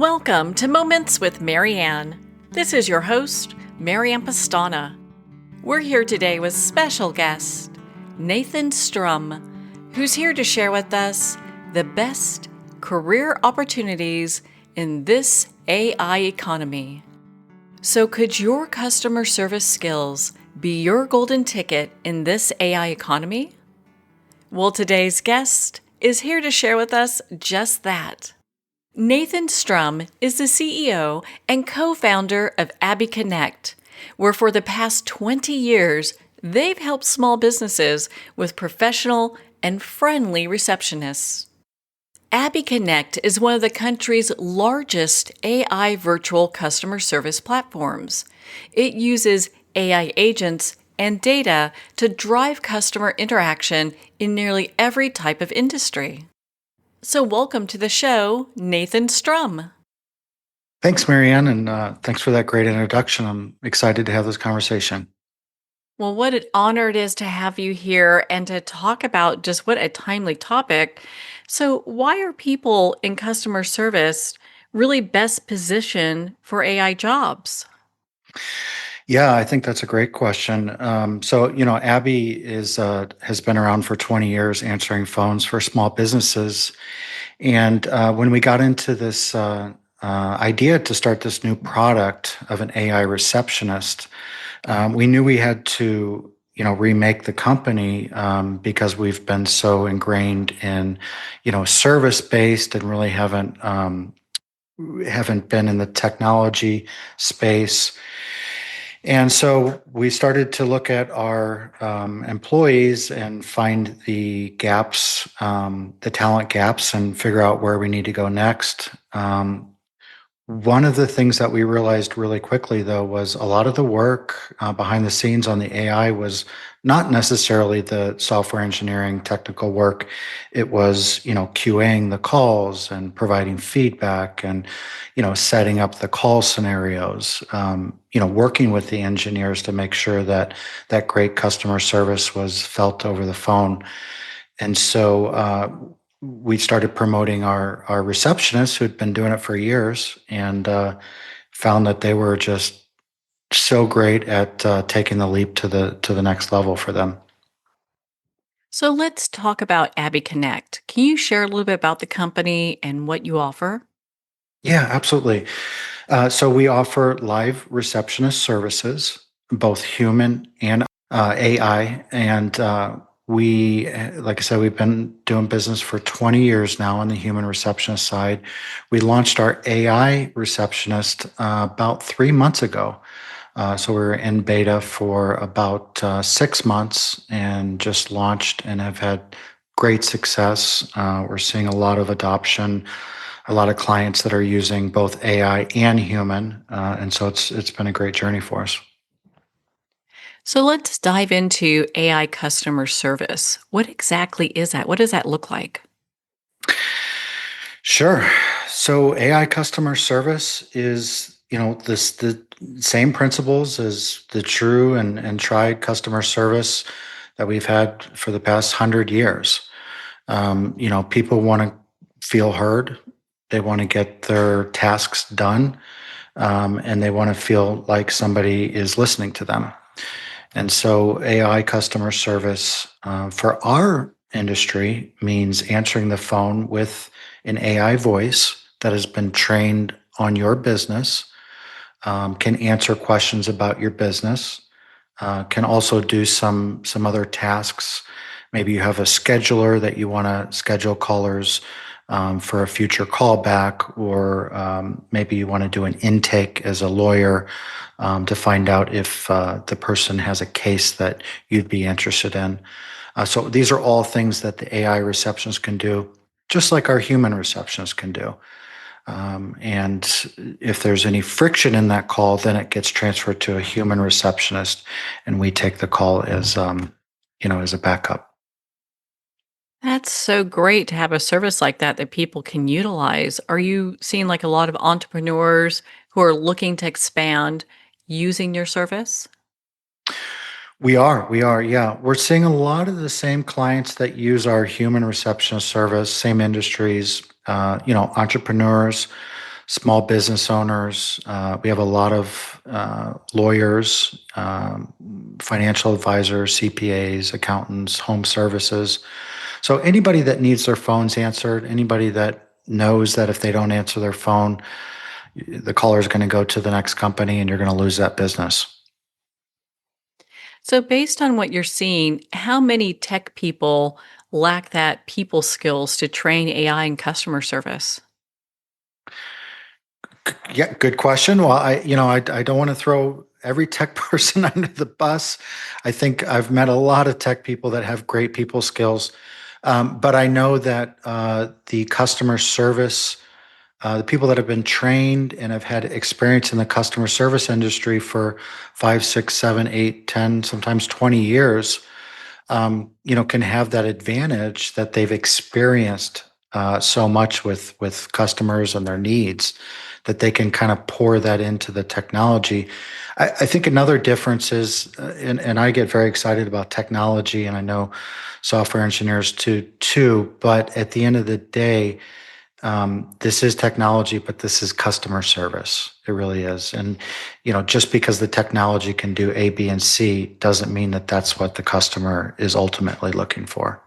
Welcome to Moments with Marianne. This is your host, Marianne Pastana. We're here today with special guest, Nathan Strum, who's here to share with us the best career opportunities in this AI economy. So could your customer service skills be your golden ticket in this AI economy? Well, today's guest is here to share with us just that. Nathan Strum is the CEO and co-founder of Abby Connect, where for the past 20 years, they've helped small businesses with professional and friendly receptionists. Abby Connect is one of the country's largest AI virtual customer service platforms. It uses AI agents and data to drive customer interaction in nearly every type of industry. So welcome to the show, Nathan Strum. Thanks, Marianne, and thanks for that great introduction. I'm excited to have this conversation. Well, what an honor it is to have you here and to talk about just what a timely topic. So, why are people in customer service really best positioned for AI jobs? Yeah, I think that's a great question. Abby has been around for 20 years answering phones for small businesses. And when we got into this idea to start this new product of an AI receptionist, we knew we had to, remake the company because we've been so ingrained in, service-based and really haven't been in the technology space. And so we started to look at our employees and find the gaps, the talent gaps, and figure out where we need to go next. One of the things that we realized really quickly, though, was a lot of the work behind the scenes on the AI was not necessarily the software engineering technical work. It was, QAing the calls and providing feedback and, setting up the call scenarios, working with the engineers to make sure that that great customer service was felt over the phone. And so we started promoting our receptionists who'd been doing it for years and found that they were just so great at taking the leap to the next level for them. So, let's talk about Abby Connect. Can you share a little bit about the company and what you offer? Yeah, absolutely. So we offer live receptionist services, both human and AI, and like I said, we've been doing business for 20 years now on the human receptionist side. We launched our AI receptionist about 3 months ago. So we were in beta for about 6 months and just launched and have had great success. We're seeing a lot of adoption, a lot of clients that are using both AI and human, and so it's been a great journey for us. So, let's dive into AI customer service. What exactly is that? What does that look like? Sure. So AI customer service is, the same principles as the true and tried customer service that we've had for the past 100 years. People want to feel heard. They want to get their tasks done, and they want to feel like somebody is listening to them. And so AI customer service for our industry means answering the phone with an AI voice that has been trained on your business, can answer questions about your business, can also do some other tasks. Maybe you have a scheduler that you want to schedule callers for a future callback, or maybe you want to do an intake as a lawyer to find out if the person has a case that you'd be interested in. So these are all things that the AI receptionist can do, just like our human receptionist can do. And if there's any friction in that call, then it gets transferred to a human receptionist, and we take the call as a backup. That's so great to have a service like that that people can utilize. Are you seeing like a lot of entrepreneurs who are looking to expand using your service? We are, yeah. We're seeing a lot of the same clients that use our human receptionist service, same industries, entrepreneurs, small business owners. We have a lot of lawyers, financial advisors, CPAs, accountants, home services. So anybody that needs their phones answered, anybody that knows that if they don't answer their phone, the caller is going to go to the next company and you're going to lose that business. So, based on what you're seeing, how many tech people lack that people skills to train AI in customer service? Yeah, good question. Well, I don't want to throw every tech person under the bus. I think I've met a lot of tech people that have great people skills, but I know that the customer service, the people that have been trained and have had experience in the customer service industry for 5, 6, 7, 8, 10, sometimes 20 years, can have that advantage that they've experienced so much with customers and their needs that they can kind of pour that into the technology. I think another difference is, and I get very excited about technology, and I know software engineers too. But at the end of the day, this is technology, but this is customer service. It really is. And, just because the technology can do A, B, and C doesn't mean that that's what the customer is ultimately looking for.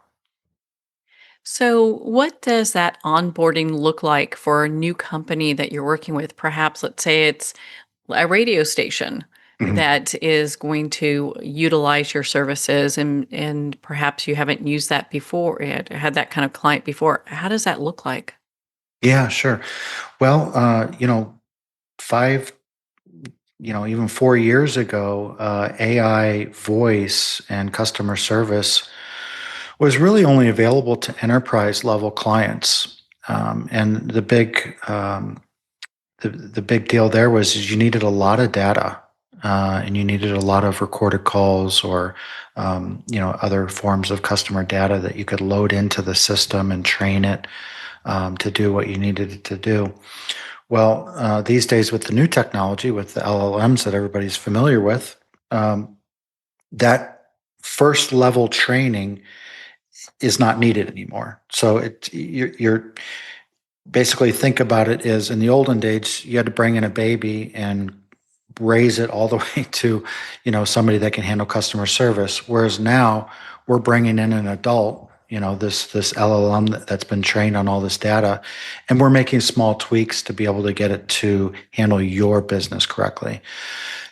So, what does that onboarding look like for a new company that you're working with? Perhaps, let's say it's a radio station Mhm. that is going to utilize your services, and perhaps you haven't used that before, had that kind of client before. How does that look like? Yeah, sure. Well, 5, even 4 years ago, AI voice and customer service was really only available to enterprise level clients. And the big deal there was is you needed a lot of data, and you needed a lot of recorded calls or other forms of customer data that you could load into the system and train it to do what you needed it to do. Well, these days with the new technology, with the LLMs that everybody's familiar with, that first level training is not needed anymore. So you're basically, think about it as in the olden days, you had to bring in a baby and raise it all the way to, somebody that can handle customer service. Whereas now we're bringing in an adult, this LLM that's been trained on all this data, and we're making small tweaks to be able to get it to handle your business correctly.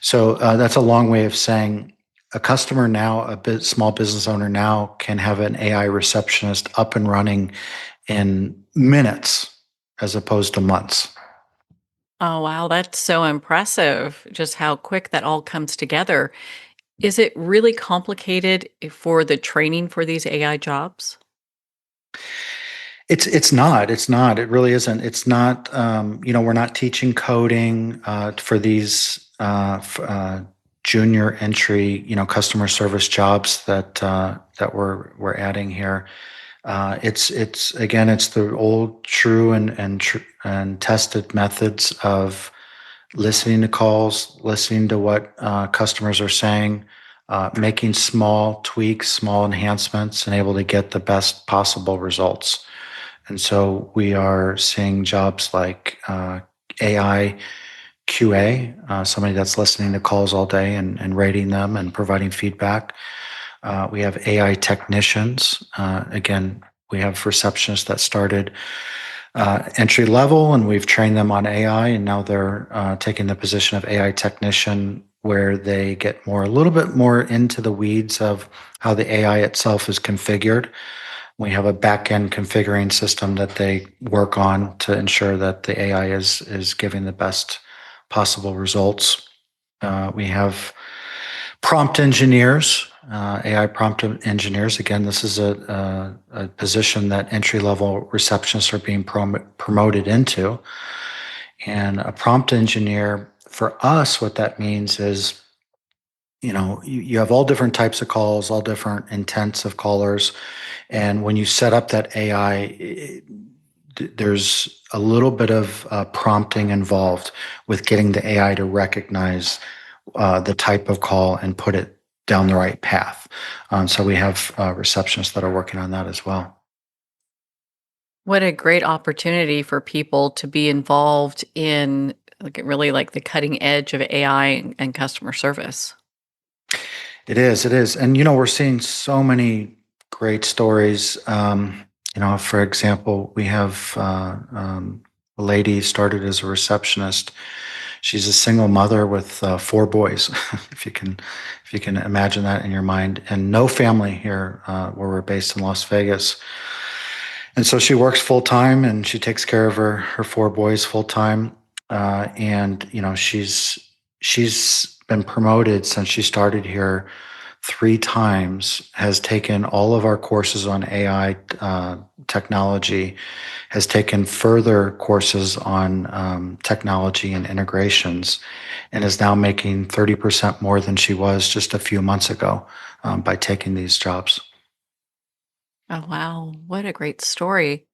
So that's a long way of saying a customer now, small business owner now can have an AI receptionist up and running in minutes as opposed to months. Oh, wow, that's so impressive, just how quick that all comes together. Is it really complicated for the training for these AI jobs? It's not. It really isn't. It's not. We're not teaching coding for these junior entry, customer service jobs that we're adding here. It's again, it's the old, true, and tested methods of listening to calls, listening to what customers are saying, making small tweaks, small enhancements, and able to get the best possible results. And so we are seeing jobs like AI QA, somebody that's listening to calls all day and rating them and providing feedback. We have AI technicians. Again, we have receptionists that started entry level, and we've trained them on AI, and now they're taking the position of AI technician, where they get a little bit more into the weeds of how the AI itself is configured. We have a back-end configuring system that they work on to ensure that the AI is giving the best possible results. We have prompt engineers, AI prompt engineers. Again, this is a position that entry-level receptionists are being promoted into. And a prompt engineer, for us, what that means is, you have all different types of calls, all different intents of callers. And when you set up that AI, there's a little bit of prompting involved with getting the AI to recognize the type of call and put it down the right path. So we have receptionists that are working on that as well. What a great opportunity for people to be involved in really like the cutting edge of AI and customer service. It is. And, we're seeing so many great stories. For example, we have a lady started as a receptionist. She's a single mother with four boys, if you can imagine that in your mind, and no family here where we're based in Las Vegas. And so she works full time and she takes care of her four boys full time. And she's been promoted since she started here three times, has taken all of our courses on AI technology, has taken further courses on technology and integrations, and is now making 30% more than she was just a few months ago by taking these jobs. Oh, wow. What a great story.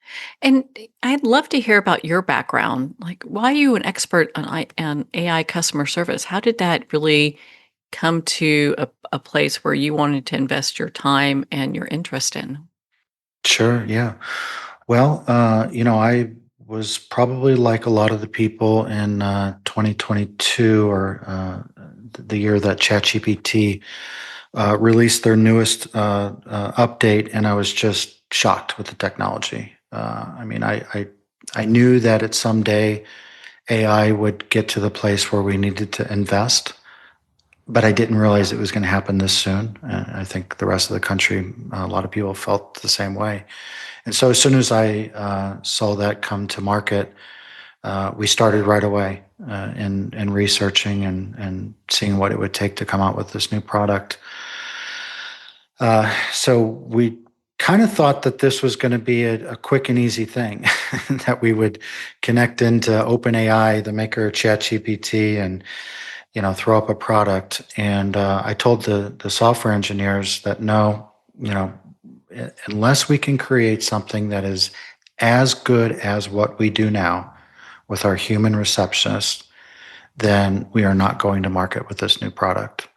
And I'd love to hear about your background. Like, why are you an expert on AI customer service? How did that really come to a place where you wanted to invest your time and your interest in? Sure, yeah. Well, I was probably like a lot of the people in 2022 or the year that ChatGPT released their newest update, and I was just shocked with the technology. I knew that at some day AI would get to the place where we needed to invest, but I didn't realize it was going to happen this soon. I think the rest of the country, a lot of people felt the same way. And so as soon as I saw that come to market, we started right away in researching and seeing what it would take to come out with this new product. So we kind of thought that this was going to be a quick and easy thing, that we would connect into OpenAI, the maker of ChatGPT, and throw up a product. And I told the software engineers that no, unless we can create something that is as good as what we do now with our human receptionist, then we are not going to market with this new product.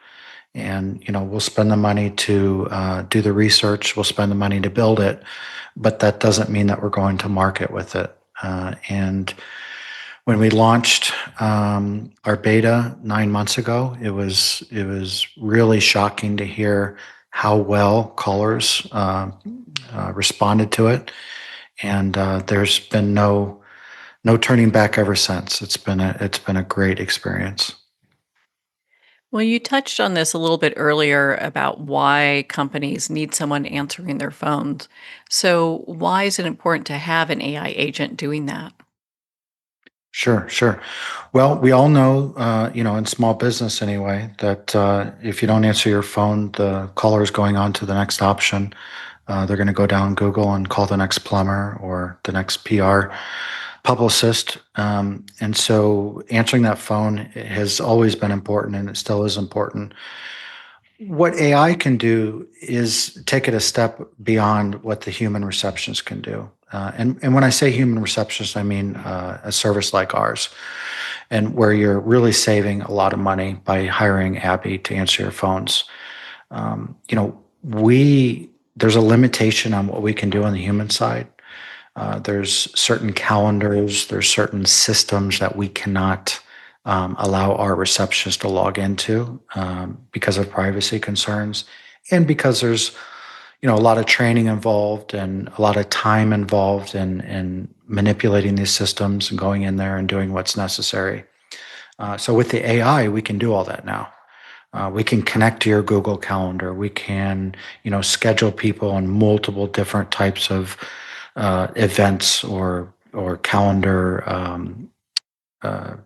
And we'll spend the money to do the research, we'll spend the money to build it, but that doesn't mean that we're going to market with it. And when we launched our beta 9 months ago, it was really shocking to hear how well callers responded to it, and there's been no turning back ever since. It's been a great experience. Well, you touched on this a little bit earlier about why companies need someone answering their phones. So, why is it important to have an AI agent doing that? Sure, sure. Well, we all know, in small business anyway, that if you don't answer your phone, the caller is going on to the next option. They're going to go down Google and call the next plumber or the next PR publicist. And so answering that phone has always been important and it still is important. What AI can do is take it a step beyond what the human receptionist can do. And when I say human receptionist, I mean a service like ours, and where you're really saving a lot of money by hiring Abby to answer your phones. We there's a limitation on what we can do on the human side. There's certain calendars, there's certain systems that we cannot allow our receptionist to log into because of privacy concerns, and because there's a lot of training involved and a lot of time involved in manipulating these systems and going in there and doing what's necessary. So with the AI, we can do all that now. We can connect to your Google Calendar. We can, schedule people on multiple different types of events or calendar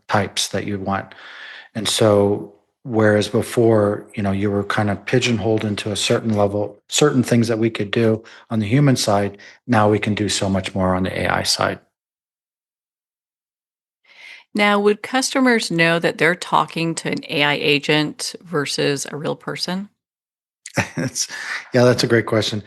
types that you want. And so, whereas before, you were kind of pigeonholed into a certain level, certain things that we could do on the human side, now we can do so much more on the AI side. Now, would customers know that they're talking to an AI agent versus a real person? It's, yeah, that's a great question.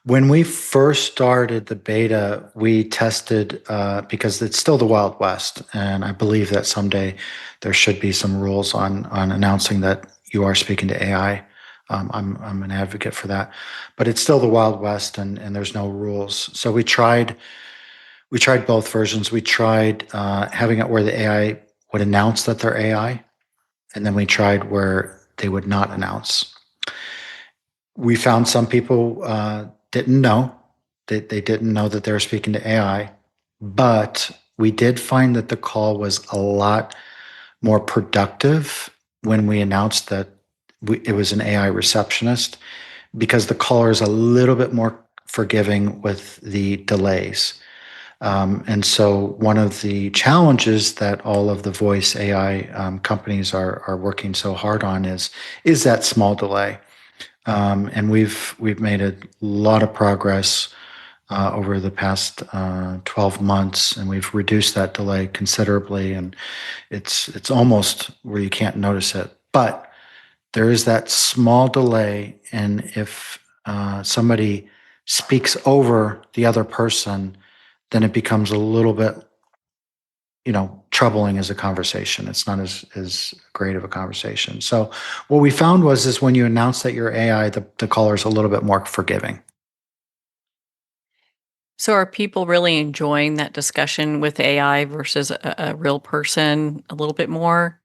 When we first started the beta, we tested because it's still the Wild West, and I believe that someday there should be some rules on announcing that you are speaking to AI. I'm an advocate for that, but it's still the Wild West, and there's no rules. So we tried We tried both versions. We tried having it where the AI would announce that they're AI, and then we tried where they would not announce. We found some people didn't know that they didn't know that they were speaking to AI, but we did find that the call was a lot more productive when we announced that it was an AI receptionist because the caller is a little bit more forgiving with the delays. And so, one of the challenges that all of the voice AI companies are working so hard on is that small delay. And we've made a lot of progress over the past 12 months, and we've reduced that delay considerably. And it's almost where you can't notice it, but there is that small delay, and if somebody speaks over the other person, then it becomes a little bit, troubling as a conversation. It's not as great of a conversation. So what we found is when you announce that you're AI, the caller is a little bit more forgiving. So are people really enjoying that discussion with AI versus a real person a little bit more?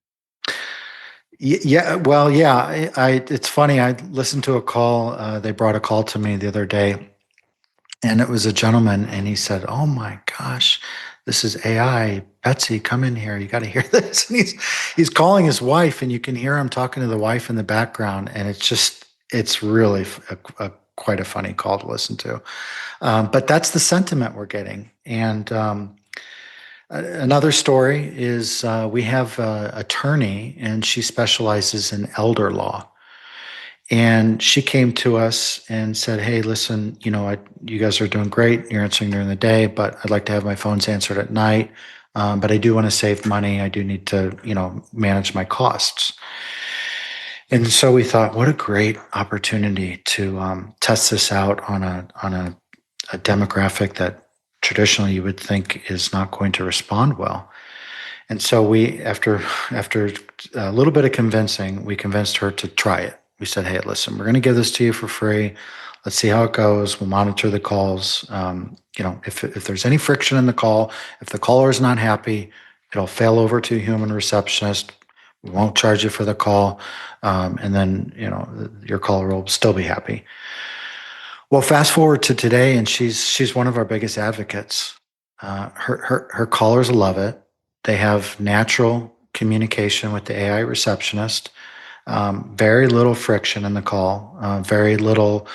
Yeah, well, yeah. It's funny. I listened to a call. They brought a call to me the other day, and it was a gentleman, and he said, "Oh my gosh, this is AI. Betsy, come in here. You got to hear this." And he's calling his wife, and you can hear him talking to the wife in the background, and it's really quite a funny call to listen to. But that's the sentiment we're getting. And another story is we have an attorney, and she specializes in elder law. And she came to us and said, "Hey, listen, you guys are doing great. You're answering during the day, but I'd like to have my phones answered at night. But I do want to save money. I do need to, manage my costs." And so we thought, what a great opportunity to test this out on a demographic that traditionally you would think is not going to respond well. And so after a little bit of convincing, we convinced her to try it. We said, "Hey, listen, we're going to give this to you for free. Let's see how it goes. We'll monitor the calls. If there's any friction in the call, if the caller is not happy, it'll fail over to a human receptionist. We won't charge you for the call, and then your caller will still be happy." Well, fast forward to today, and she's one of our biggest advocates. Her callers love it. They have natural communication with the AI receptionist. Very little friction in the call. Very little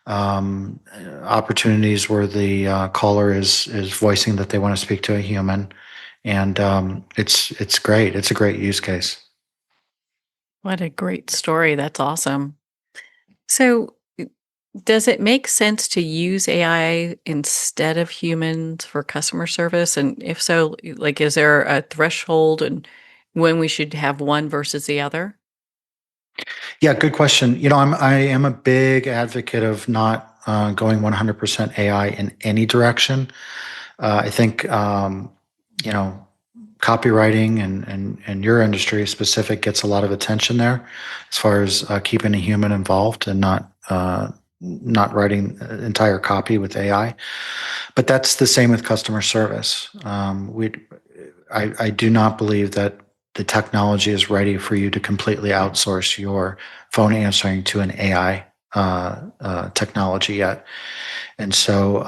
opportunities where the caller is voicing that they want to speak to a human, and it's great. It's a great use case. What a great story. That's awesome. So, does it make sense to use AI instead of humans for customer service? And if so, like, is there a threshold and when we should have one versus the other? Yeah, good question. I am a big advocate of not going 100% AI in any direction. I think you know copywriting and your industry specific gets a lot of attention there, as far as keeping a human involved and not writing entire copy with AI. But that's the same with customer service. I do not believe that the technology is ready for you to completely outsource your phone answering to an AI technology yet. And so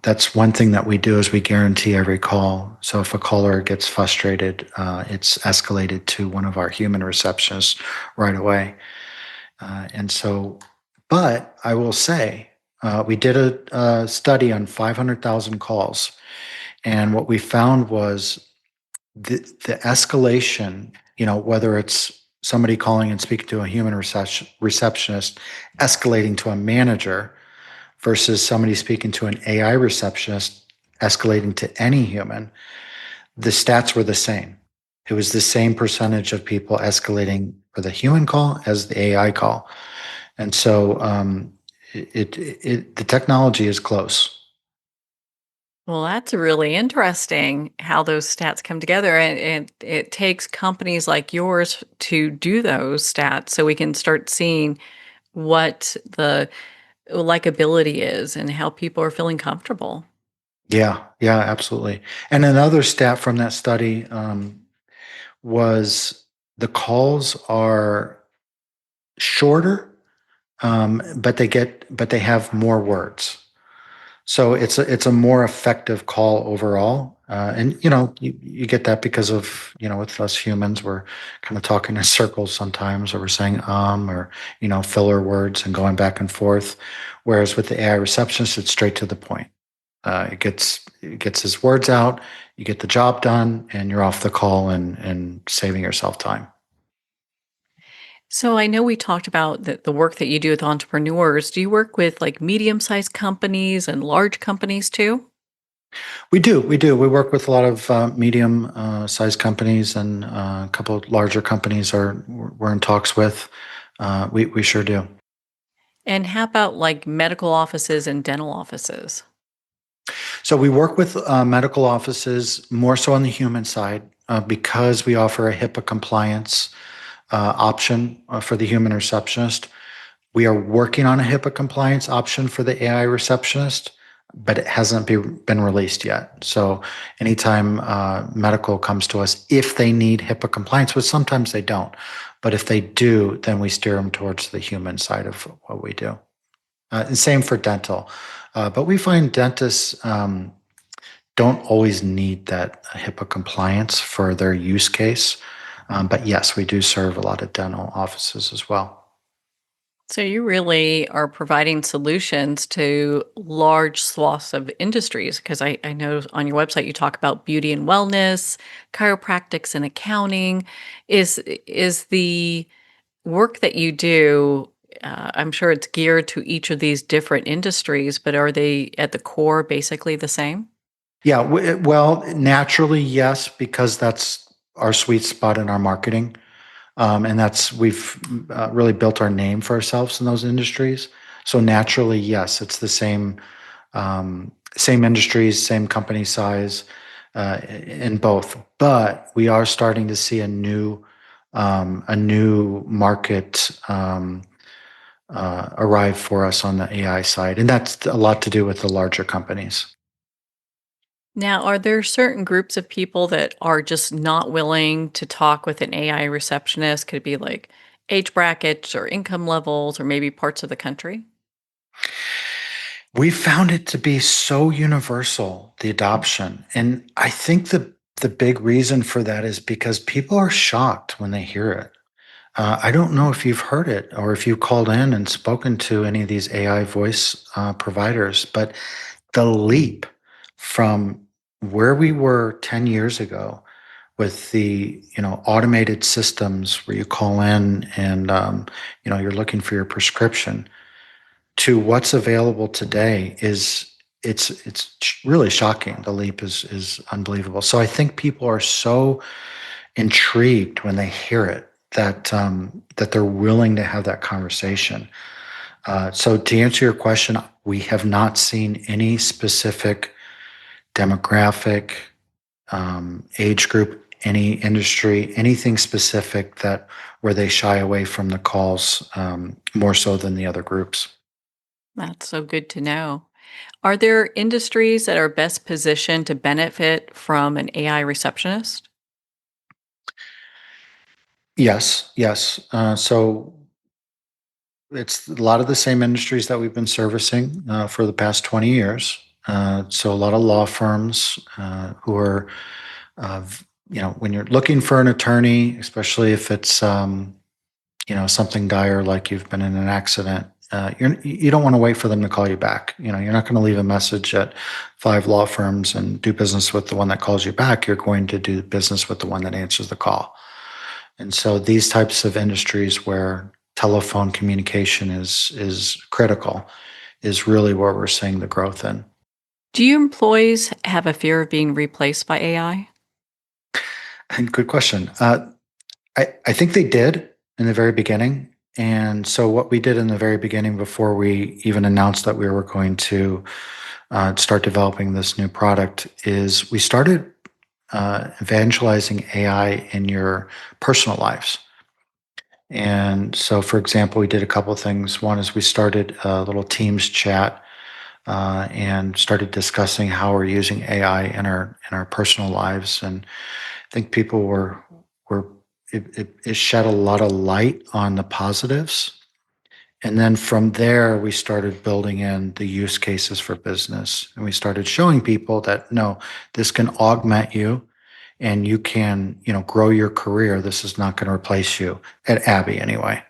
that's one thing that we do is we guarantee every call. So if a caller gets frustrated, it's escalated to one of our human receptionists right away. And so, but I will say, we did a study on 500,000 calls, and what we found was the escalation, whether it's somebody calling and speaking to a human receptionist, escalating to a manager versus somebody speaking to an AI receptionist, escalating to any human, the stats were the same. It was the same percentage of people escalating for the human call as the AI call. And so the technology is close. Well, that's really interesting how those stats come together. And it takes companies like yours to do those stats so we can start seeing what the likability is and how people are feeling comfortable. Yeah, yeah, absolutely. And another stat from that study was the calls are shorter, but they have more words. So it's a more effective call overall. And you get that because of with us humans, we're kind of talking in circles sometimes, or we're saying or filler words and going back and forth. Whereas with the AI receptionist, it's straight to the point. It gets his words out, you get the job done, and you're off the call and saving yourself time. So I know we talked about the work that you do with entrepreneurs. Do you work with like medium-sized companies and large companies too? We do. We work with a lot of medium sized companies, and a couple of larger companies are we're in talks with. We sure do. And how about like medical offices and dental offices? So we work with medical offices more so on the human side because we offer a HIPAA compliance option for the human receptionist. We are working on a HIPAA compliance option for the AI receptionist, but it hasn't been released yet. So anytime medical comes to us, if they need HIPAA compliance, which sometimes they don't, but if they do, then we steer them towards the human side of what we do. And same for dental. But we find dentists don't always need that HIPAA compliance for their use case. But yes, we do serve a lot of dental offices as well. So you really are providing solutions to large swaths of industries because I know on your website you talk about beauty and wellness, chiropractics and accounting. Is the work that you do, I'm sure it's geared to each of these different industries, but are they at the core basically the same? Yeah, well, naturally, yes, because that's our sweet spot in our marketing, and that's we've really built our name for ourselves in those industries. So naturally, yes, it's the same industries, same company size in both. But we are starting to see a new market arrive for us on the AI side, and that's a lot to do with the larger companies. Now, are there certain groups of people that are just not willing to talk with an AI receptionist? Could it be like age brackets or income levels or maybe parts of the country? We found it to be so universal, the adoption. And I think the big reason for that is because people are shocked when they hear it. I don't know if you've heard it or if you called in and spoken to any of these AI voice providers, but the leap from where we were 10 years ago with the automated systems where you call in and you're looking for your prescription to what's available today is it's really shocking. The leap is unbelievable. So I think people are so intrigued when they hear it that they're willing to have that conversation. So to answer your question, we have not seen any specific demographic, age group, any industry, anything specific that where they shy away from the calls more so than the other groups. That's so good to know. Are there industries that are best positioned to benefit from an AI receptionist? Yes, yes. So it's a lot of the same industries that we've been servicing for the past 20 years. So a lot of law firms who are, uh, when you're looking for an attorney, especially if it's, something dire like you've been in an accident, you don't want to wait for them to call you back. You're not going to leave a message at five law firms and do business with the one that calls you back. You're going to do business with the one that answers the call. And so these types of industries where telephone communication is critical is really where we're seeing the growth in. Do your employees have a fear of being replaced by AI? And good question. I think they did in the very beginning. And so what we did in the very beginning before we even announced that we were going to start developing this new product is we started evangelizing AI in your personal lives. And so, for example, we did a couple of things. One is we started a little Teams chat and started discussing how we're using AI in our personal lives. And I think people were it shed a lot of light on the positives. And then from there, we started building in the use cases for business. And we started showing people that no, this can augment you and you can, grow your career. This is not going to replace you at Abby anyway.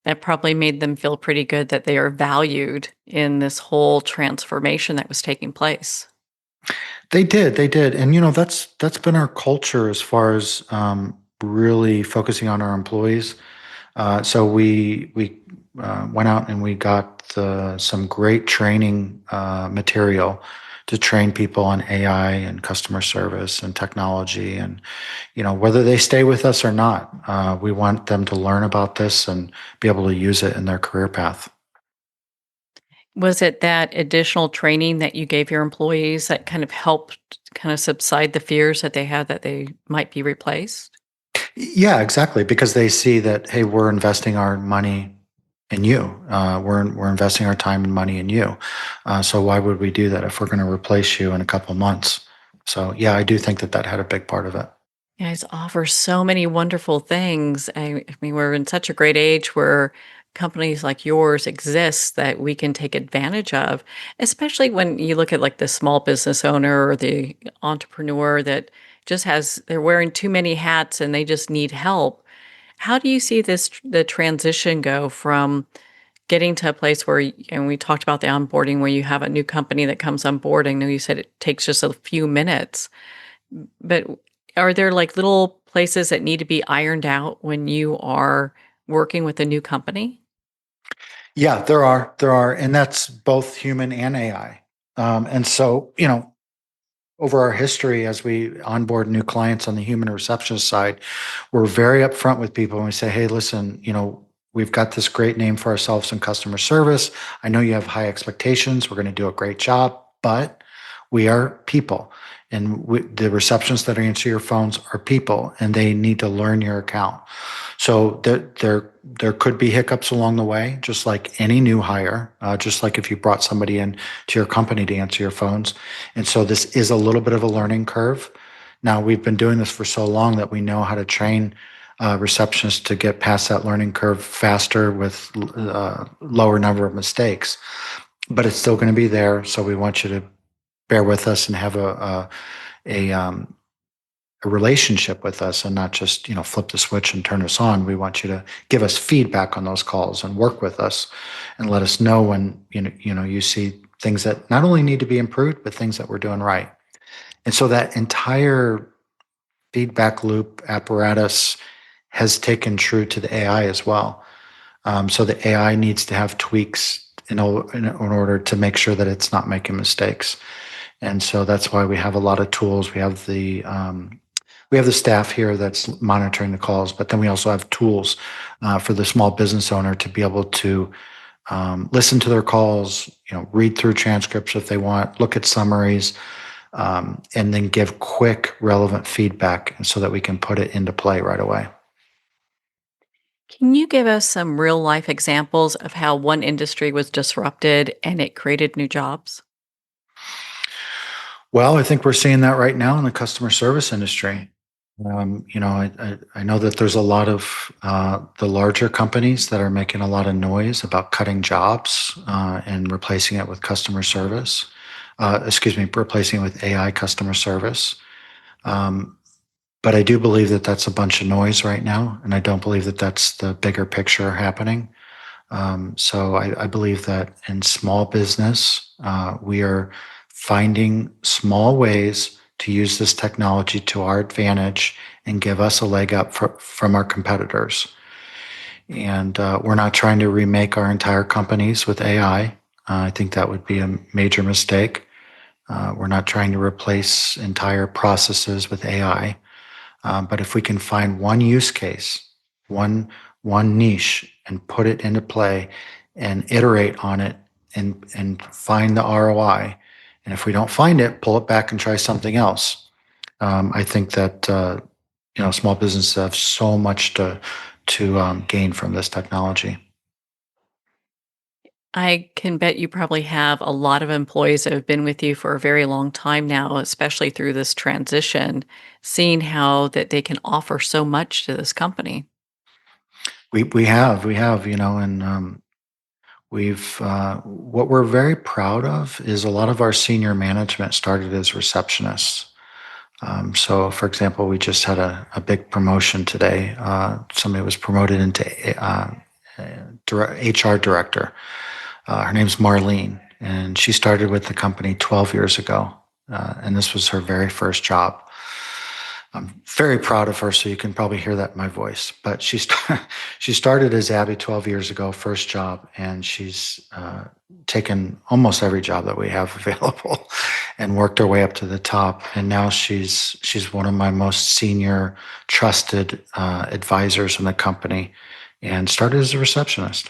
That probably made them feel pretty good that they are valued in this whole transformation that was taking place. They did. And, that's been our culture as far as really focusing on our employees. So we went out and we got some great training material to train people on AI and customer service and technology, and whether they stay with us or not, we want them to learn about this and be able to use it in their career path. Was it that additional training that you gave your employees that kind of helped kind of subside the fears that they had that they might be replaced? Yeah, exactly. Because they see that, hey, we're investing our money in you. We're investing our time and money in you. So why would we do that if we're going to replace you in a couple months? So yeah, I do think that that had a big part of it. You guys offer so many wonderful things. I mean, we're in such a great age where companies like yours exist that we can take advantage of, especially when you look at like the small business owner or the entrepreneur that they're wearing too many hats and they just need help. How do you see the transition go from getting to a place where, and we talked about the onboarding where you have a new company that comes on board. I know you said it takes just a few minutes, but are there like little places that need to be ironed out when you are working with a new company? Yeah, there are, and that's both human and AI. And so, over our history, as we onboard new clients on the human receptionist side, we're very upfront with people and we say, hey, listen, we've got this great name for ourselves in customer service. I know you have high expectations. We're going to do a great job, but we are people. And the receptionists that answer your phones are people, and they need to learn your account. So there could be hiccups along the way, just like any new hire, just like if you brought somebody in to your company to answer your phones. And so this is a little bit of a learning curve. Now we've been doing this for so long that we know how to train receptionists to get past that learning curve faster with lower number of mistakes. But it's still going to be there. So we want you to bear with us and have a, um, a relationship with us and not just flip the switch and turn us on. We want you to give us feedback on those calls and work with us and let us know when you see things that not only need to be improved but things that we're doing right. And so that entire feedback loop apparatus has taken true to the AI as well. So the AI needs to have tweaks in order to make sure that it's not making mistakes. And so that's why we have a lot of tools. We have the staff here that's monitoring the calls, but then we also have tools for the small business owner to be able to listen to their calls, read through transcripts if they want, look at summaries, and then give quick, relevant feedback so that we can put it into play right away. Can you give us some real life examples of how one industry was disrupted and it created new jobs? Well, I think we're seeing that right now in the customer service industry. I know that there's a lot of the larger companies that are making a lot of noise about cutting jobs and replacing it with customer service. Replacing it with AI customer service. Um, but I do believe that that's a bunch of noise right now, and I don't believe that that's the bigger picture happening. So I believe that in small business, we are finding small ways to use this technology to our advantage and give us a leg up from our competitors. And we're not trying to remake our entire companies with AI. I think that would be a major mistake. We're not trying to replace entire processes with AI. But if we can find one use case, one one niche, and put it into play, and iterate on it, and find the ROI, and if we don't find it, pull it back and try something else. I think that small businesses have so much to gain from this technology. I can bet you probably have a lot of employees that have been with you for a very long time now, especially through this transition, seeing how that they can offer so much to this company. We have, and we've what we're very proud of is a lot of our senior management started as receptionists. So, for example, we just had a big promotion today. Somebody was promoted into HR director. Her name's Marlene, and she started with the company 12 years ago, and this was her very first job. I'm very proud of her, so you can probably hear that in my voice. But she started as Abby 12 years ago, first job, and she's taken almost every job that we have available, and worked her way up to the top. And now she's one of my most senior, trusted advisors in the company, and started as a receptionist.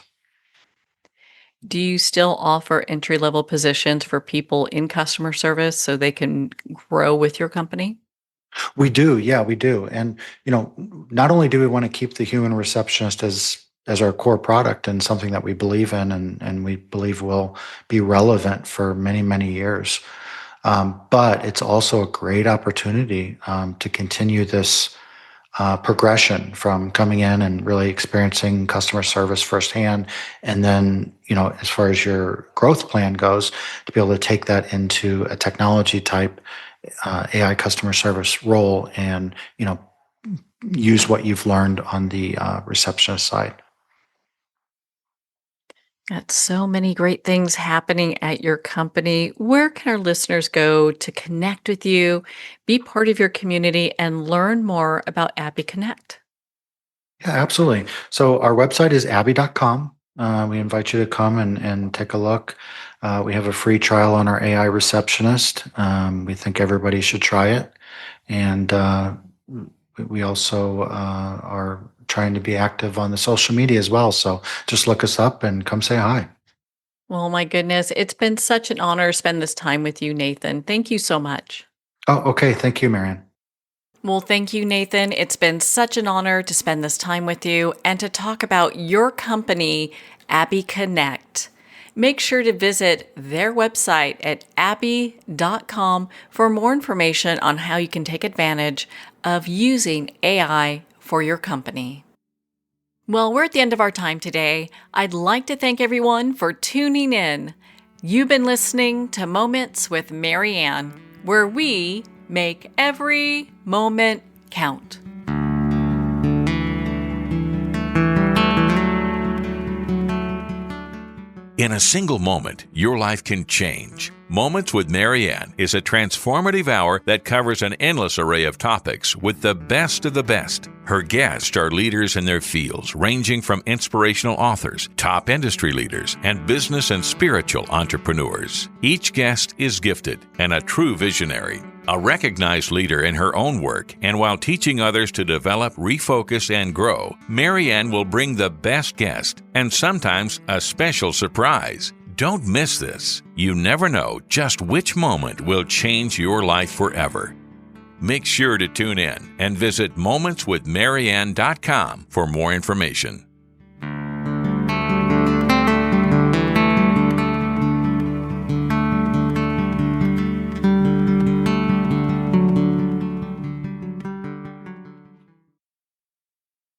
Do you still offer entry level positions for people in customer service so they can grow with your company? We do, yeah, we do. And not only do we want to keep the human receptionist as our core product and something that we believe in and we believe will be relevant for many, many years, but it's also a great opportunity to continue this progression from coming in and really experiencing customer service firsthand. And then, as far as your growth plan goes, to be able to take that into a technology type AI customer service role and, use what you've learned on the receptionist side. Got so many great things happening at your company. Where can our listeners go to connect with you, be part of your community, and learn more about Abby Connect? Yeah, absolutely. So our website is abby.com. We invite you to come and take a look. We have a free trial on our AI receptionist. We think everybody should try it. And we also are trying to be active on the social media as well. So just look us up and come say hi. Well, my goodness, it's been such an honor to spend this time with you, Nathan. Thank you so much. Oh, okay. Thank you, Marion. Well, thank you, Nathan. It's been such an honor to spend this time with you and to talk about your company, Abby Connect. Make sure to visit their website at abby.com for more information on how you can take advantage of using AI for your company. Well, we're at the end of our time today. I'd like to thank everyone for tuning in. You've been listening to Moments with Marianne, where we make every moment count. In a single moment, your life can change. Moments with Marianne is a transformative hour that covers an endless array of topics with the best of the best. Her guests are leaders in their fields, ranging from inspirational authors, top industry leaders, and business and spiritual entrepreneurs. Each guest is gifted and a true visionary, a recognized leader in her own work, and while teaching others to develop, refocus, and grow, Marianne will bring the best guest and sometimes a special surprise. Don't miss this. You never know just which moment will change your life forever. Make sure to tune in and visit momentswithmarianne.com for more information.